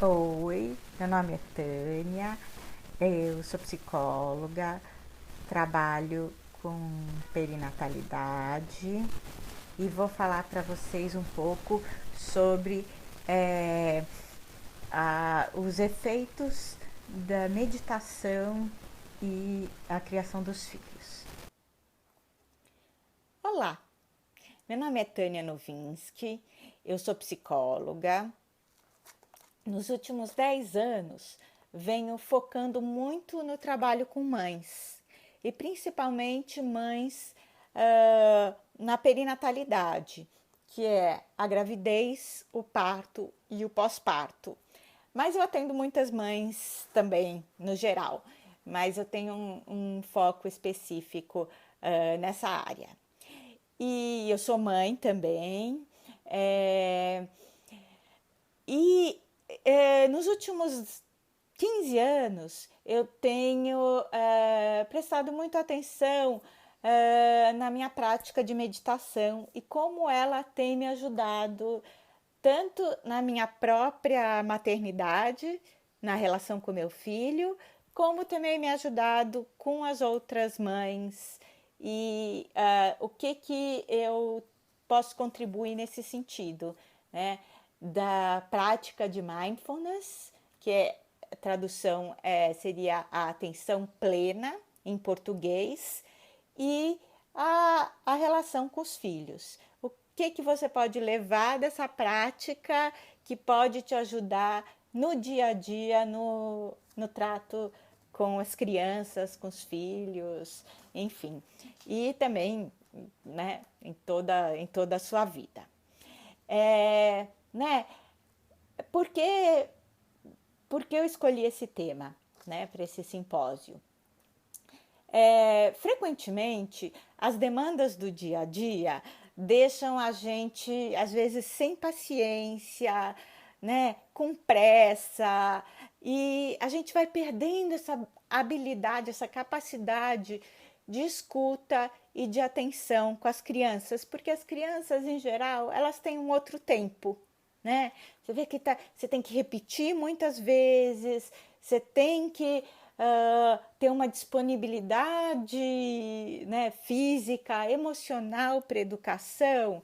Oi, meu nome é Tânia, eu sou psicóloga, trabalho com perinatalidade e vou falar para vocês um pouco sobre os efeitos da meditação e a criação dos filhos. Olá, meu nome é Tânia Novinsky, eu sou psicóloga. Nos últimos 10 anos, venho focando muito no trabalho com mães, e principalmente mães na perinatalidade, que é a gravidez, o parto e o pós-parto. Mas eu atendo muitas mães também, no geral, mas eu tenho um foco específico nessa área. E eu sou mãe também, e nos últimos 15 anos eu tenho prestado muita atenção na minha prática de meditação e como ela tem me ajudado tanto na minha própria maternidade, na relação com meu filho, como também me ajudado com as outras mães e o que eu posso contribuir nesse sentido, né? Da prática de mindfulness, que a tradução seria a atenção plena em português, e a relação com os filhos. O que você pode levar dessa prática que pode te ajudar no dia a dia, no trato com as crianças, com os filhos, enfim. E também, né, em toda a sua vida. Né? Porque, porque eu escolhi esse tema, né, para esse simpósio? Frequentemente, as demandas do dia a dia deixam a gente, às vezes, sem paciência, né, com pressa, e a gente vai perdendo essa habilidade, essa capacidade de escuta e de atenção com as crianças, porque as crianças, em geral, elas têm um outro tempo, né? Você vê que você tem que repetir muitas vezes, você tem que ter uma disponibilidade, né, física, emocional para educação,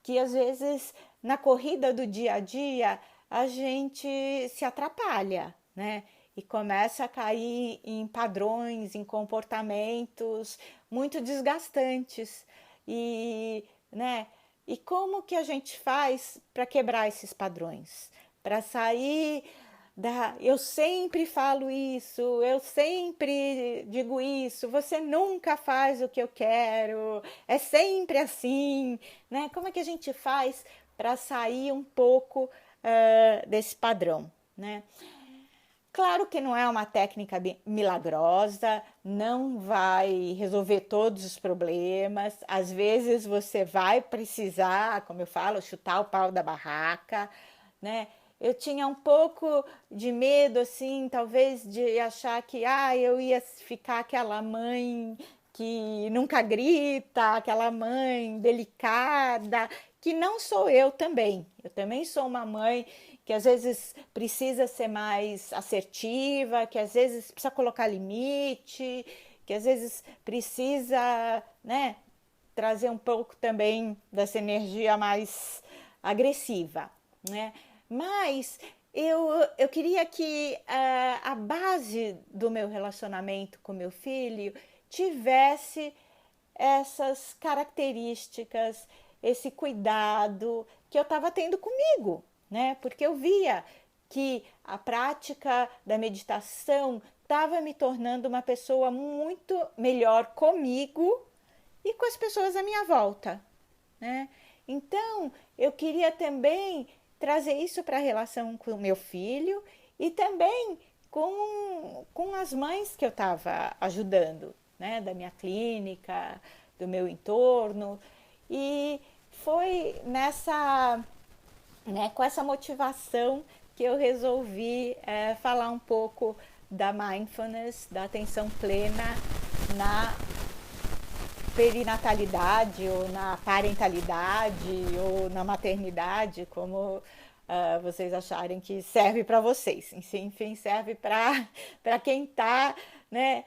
que às vezes na corrida do dia a dia a gente se atrapalha, né? E começa a cair em padrões, em comportamentos muito desgastantes. Né? E como que a gente faz para quebrar esses padrões? Para sair da... Eu sempre falo isso, eu sempre digo isso, você nunca faz o que eu quero, é sempre assim, né? Como é que a gente faz para sair um pouco desse padrão, né? Claro que não é uma técnica milagrosa, não vai resolver todos os problemas. Às vezes você vai precisar, como eu falo, chutar o pau da barraca, né? Eu tinha um pouco de medo, assim, talvez de achar que eu ia ficar aquela mãe que nunca grita, aquela mãe delicada, que não sou eu também. Eu também sou uma mãe que às vezes precisa ser mais assertiva, que às vezes precisa colocar limite, que às vezes precisa, né, trazer um pouco também dessa energia mais agressiva, né? Mas eu queria que a base do meu relacionamento com meu filho tivesse essas características, esse cuidado que eu estava tendo comigo, né? Porque eu via que a prática da meditação estava me tornando uma pessoa muito melhor comigo e com as pessoas à minha volta, né? Então, eu queria também trazer isso para a relação com o meu filho e também com as mães que eu estava ajudando, né? Da minha clínica, do meu entorno. E foi com essa motivação que eu resolvi falar um pouco da mindfulness, da atenção plena na perinatalidade ou na parentalidade ou na maternidade, como vocês acharem que serve para vocês. Enfim, serve para quem está, né,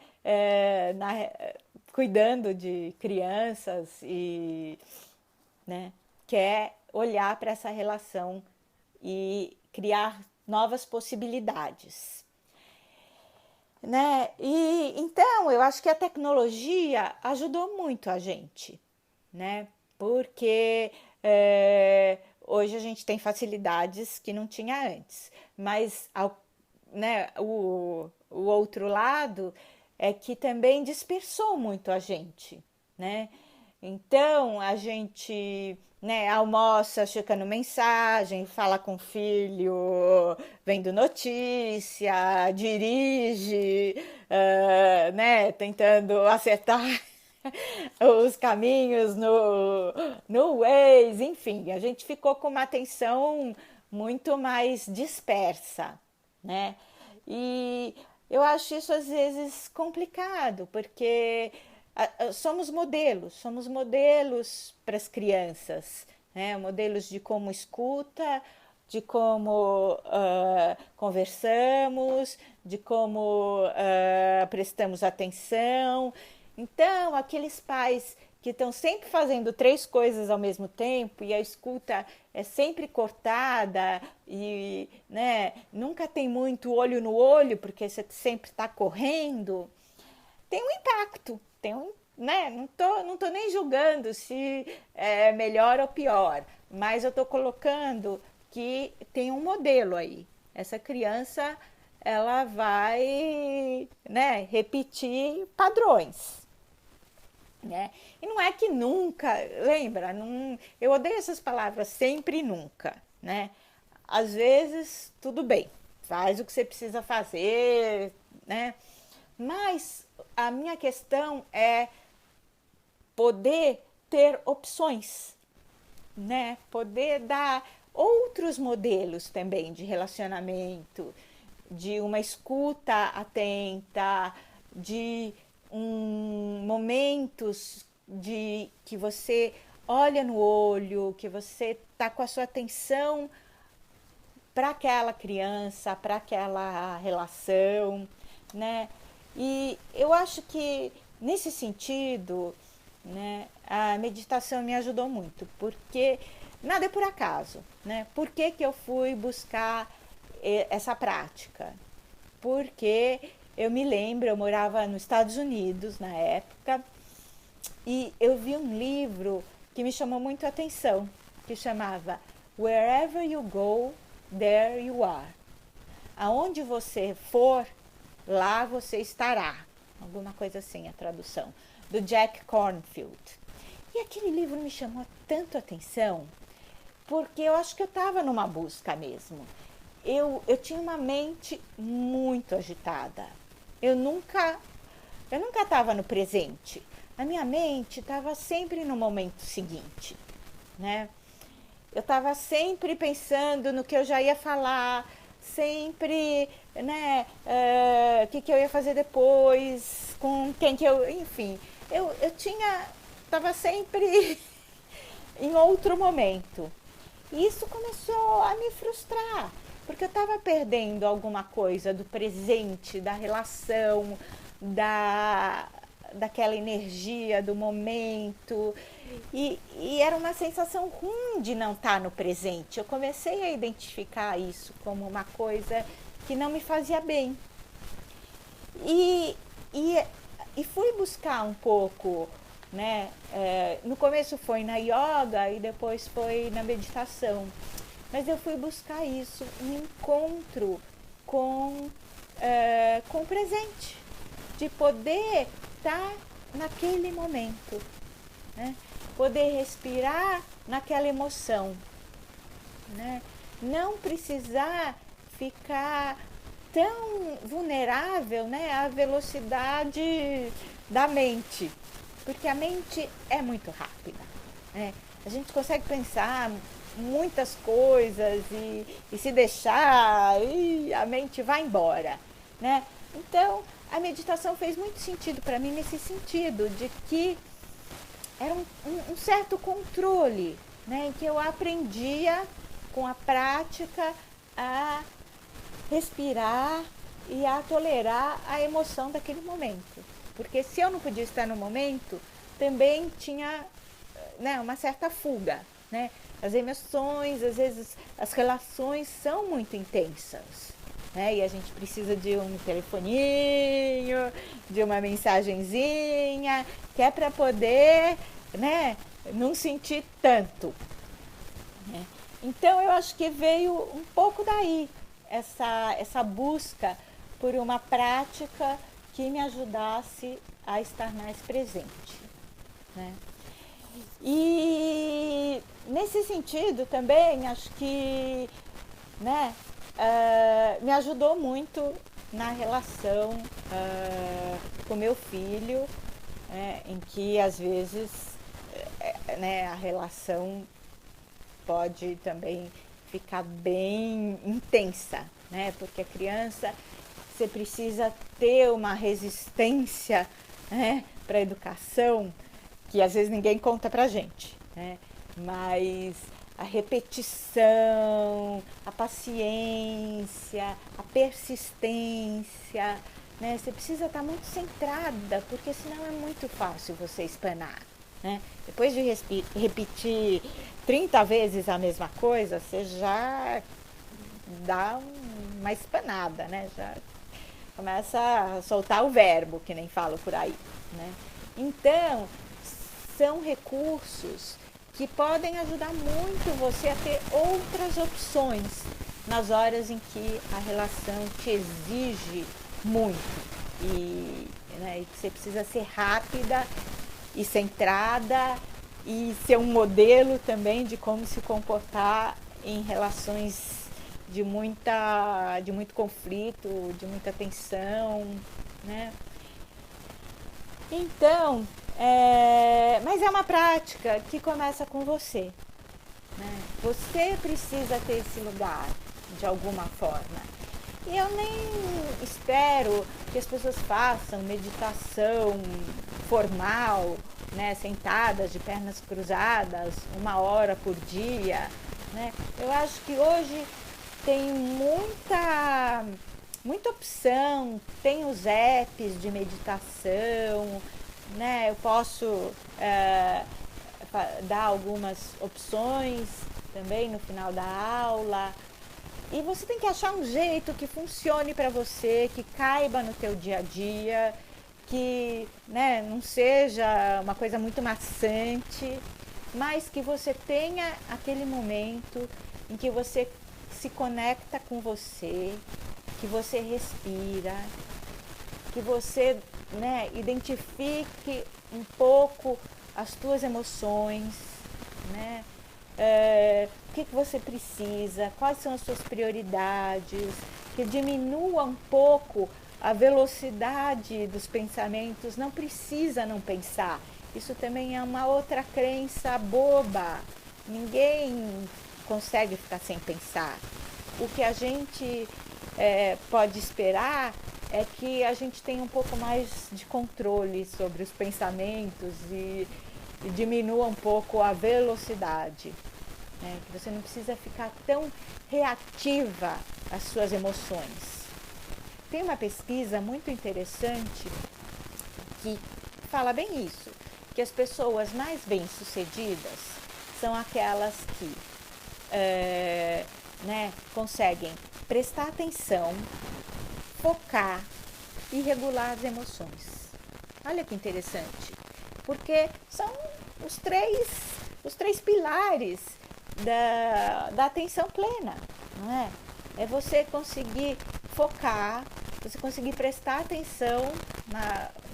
cuidando de crianças e, né, quer olhar para essa relação e criar novas possibilidades. Né? E então eu acho que a tecnologia ajudou muito a gente, né? Porque hoje a gente tem facilidades que não tinha antes, mas né, o outro lado é que também dispersou muito a gente, né? Então a gente, né, almoça checando mensagem, fala com o filho, vendo notícia, dirige, né, tentando acertar os caminhos no Waze, enfim, a gente ficou com uma atenção muito mais dispersa, né? E eu acho isso às vezes complicado, porque somos modelos para as crianças, né? Modelos de como escuta, de como conversamos, de como prestamos atenção. Então, aqueles pais que estão sempre fazendo 3 coisas ao mesmo tempo e a escuta é sempre cortada e, né, nunca tem muito olho no olho porque você sempre está correndo, tem um impacto, né? Não tô nem julgando se é melhor ou pior, mas eu tô colocando que tem um modelo aí. Essa criança, ela vai, né, repetir padrões, né? E não é que nunca, lembra? Não, eu odeio essas palavras sempre e nunca, né? Às vezes, tudo bem, faz o que você precisa fazer, né? Mas a minha questão é poder ter opções, né? Poder dar outros modelos também de relacionamento, de uma escuta atenta, de momentos de que você olha no olho, que você tá com a sua atenção para aquela criança, para aquela relação, né? E eu acho que nesse sentido, né, a meditação me ajudou muito, porque nada é por acaso, né? Por que que eu fui buscar essa prática? Porque eu me lembro, eu morava nos Estados Unidos na época e eu vi um livro que me chamou muito a atenção, que chamava Wherever You Go, There You Are. Aonde você for, lá você estará. Alguma coisa assim a tradução. Do Jack Cornfield. E aquele livro me chamou tanto a atenção, porque eu acho que eu estava numa busca mesmo. Eu tinha uma mente muito agitada. Eu nunca estava no presente. A minha mente estava sempre no momento seguinte, né? Eu estava sempre pensando no que eu já ia falar, sempre, né, o que eu ia fazer depois, com quem que eu, enfim, eu estava sempre em outro momento. E isso começou a me frustrar, porque eu estava perdendo alguma coisa do presente, da relação, daquela energia do momento. E era uma sensação ruim de não estar no presente. Eu comecei a identificar isso como uma coisa que não me fazia bem. E, e, e fui buscar um pouco, né? No começo foi na yoga e depois foi na meditação. Mas eu fui buscar isso, um encontro com o presente, de poder estar naquele momento, né? Poder respirar naquela emoção, né? Não precisar ficar tão vulnerável, né, à velocidade da mente, porque a mente é muito rápida, né? A gente consegue pensar muitas coisas e se deixar e a mente vai embora, né? Então a meditação fez muito sentido para mim nesse sentido de que era um certo controle, né, em que eu aprendia com a prática, a respirar e a tolerar a emoção daquele momento. Porque se eu não podia estar no momento, também tinha, né, uma certa fuga, né? As emoções, às vezes, as relações são muito intensas, né? E a gente precisa de um telefoninho, de uma mensagenzinha, que é para poder, né, não sentir tanto, né? Então eu acho que veio um pouco daí essa busca por uma prática que me ajudasse a estar mais presente, né? E nesse sentido também acho que, né, me ajudou muito na relação com meu filho, em que às vezes, né, a relação pode também ficar bem intensa, né? Porque a criança, você precisa ter uma resistência, né, para a educação, que às vezes ninguém conta pra gente, né? Mas a repetição, a paciência, a persistência, né? Você precisa estar muito centrada, porque senão é muito fácil você espanar, né? Depois de repetir 30 vezes a mesma coisa, você já dá uma espanada, né? Já começa a soltar o verbo, que nem falo por aí, né? Então, são recursos que podem ajudar muito você a ter outras opções nas horas em que a relação te exige muito e, né, e que você precisa ser rápida e centrada e ser um modelo também de como se comportar em relações de muito conflito, de muita tensão, né? Então, mas é uma prática que começa com você, né? Você precisa ter esse lugar de alguma forma. E eu nem espero que as pessoas façam meditação formal, né, sentadas de pernas cruzadas, 1 hora por dia, né? Eu acho que hoje tem muita opção, tem os apps de meditação, né? Eu posso dar algumas opções também no final da aula. E você tem que achar um jeito que funcione para você, que caiba no teu dia a dia, que, né, não seja uma coisa muito maçante, mas que você tenha aquele momento em que você se conecta com você, que você respira, que você, né, identifique um pouco as tuas emoções, né? O que você precisa, quais são as suas prioridades, que diminua um pouco a velocidade dos pensamentos. Não precisa não pensar. Isso também é uma outra crença boba. Ninguém consegue ficar sem pensar. O que a gente pode esperar é que a gente tenha um pouco mais de controle sobre os pensamentos e diminua um pouco a velocidade, né? Que você não precisa ficar tão reativa às suas emoções. Tem uma pesquisa muito interessante que fala bem isso, que as pessoas mais bem-sucedidas são aquelas que né, conseguem prestar atenção, focar e regular as emoções. Olha que interessante, porque são os três pilares da atenção plena, não é? É você conseguir focar, você conseguir prestar atenção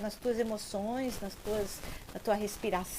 nas tuas emoções, na tua respiração,